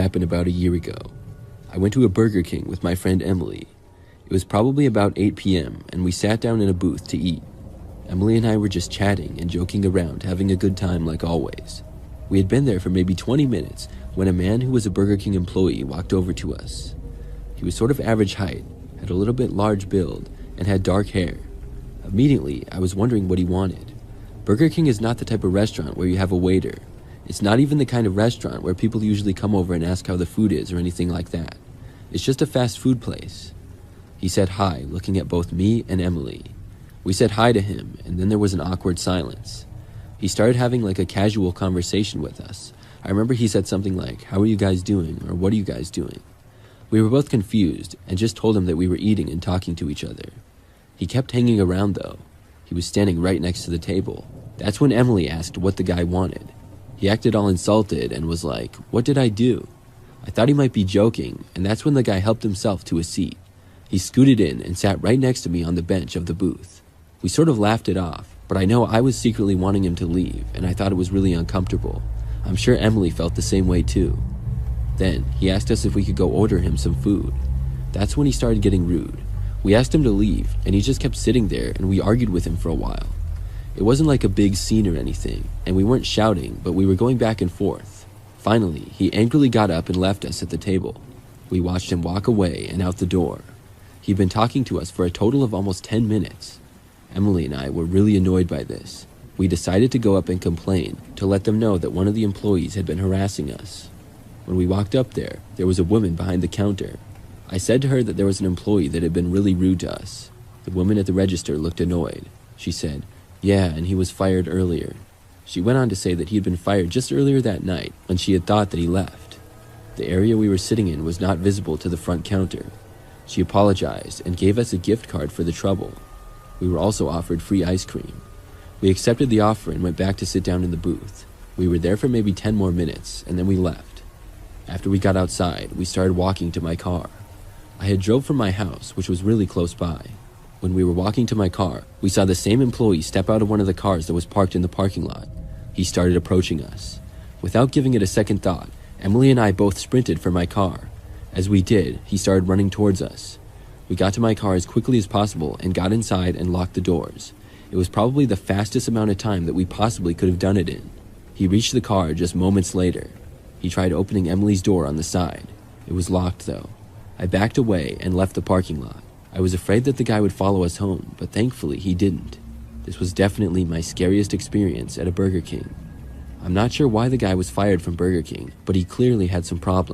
Happened about a year ago. I went to a Burger King with my friend Emily. It was probably about 8 p.m. and we sat down in a booth to eat. Emily and I were just chatting and joking around, having a good time like always. We had been there for maybe 20 minutes when a man who was a Burger King employee walked over to us. He was sort of average height, had a little bit large build, and had dark hair. Immediately, I was wondering what he wanted. Burger King is not the type of restaurant where you have a waiter. It's not even the kind of restaurant where people usually come over and ask how the food is or anything like that. It's just a fast food place. He said hi, looking at both me and Emily. We said hi to him, and then there was an awkward silence. He started having like a casual conversation with us. I remember he said something like, "How are you guys doing?" or "What are you guys doing?" We were both confused and just told him that we were eating and talking to each other. He kept hanging around though. He was standing right next to the table. That's when Emily asked what the guy wanted. He acted all insulted and was like, "What did I do?" I thought he might be joking, and that's when the guy helped himself to a seat. He scooted in and sat right next to me on the bench of the booth. We sort of laughed it off, but I know I was secretly wanting him to leave, and I thought it was really uncomfortable. I'm sure Emily felt the same way too. Then, he asked us if we could go order him some food. That's when he started getting rude. We asked him to leave, and he just kept sitting there, and we argued with him for a while. It wasn't like a big scene or anything, and we weren't shouting, but we were going back and forth. Finally, he angrily got up and left us at the table. We watched him walk away and out the door. He'd been talking to us for a total of almost 10 minutes. Emily and I were really annoyed by this. We decided to go up and complain to let them know that one of the employees had been harassing us. When we walked up there was a woman behind the counter. I said to her that there was an employee that had been really rude to us. The woman at the register looked annoyed. She said, "Yeah, and he was fired earlier." She went on to say that he had been fired just earlier that night when she had thought that he left. The area we were sitting in was not visible to the front counter. She apologized and gave us a gift card for the trouble. We were also offered free ice cream. We accepted the offer and went back to sit down in the booth. We were there for maybe 10 more minutes, and then we left. After we got outside, we started walking to my car. I had drove from my house, which was really close by. When we were walking to my car, we saw the same employee step out of one of the cars that was parked in the parking lot. He started approaching us. Without giving it a second thought, Emily and I both sprinted for my car. As we did, he started running towards us. We got to my car as quickly as possible and got inside and locked the doors. It was probably the fastest amount of time that we possibly could have done it in. He reached the car just moments later. He tried opening Emily's door on the side. It was locked though. I backed away and left the parking lot. I was afraid that the guy would follow us home, but thankfully he didn't. This was definitely my scariest experience at a Burger King. I'm not sure why the guy was fired from Burger King, but he clearly had some problems.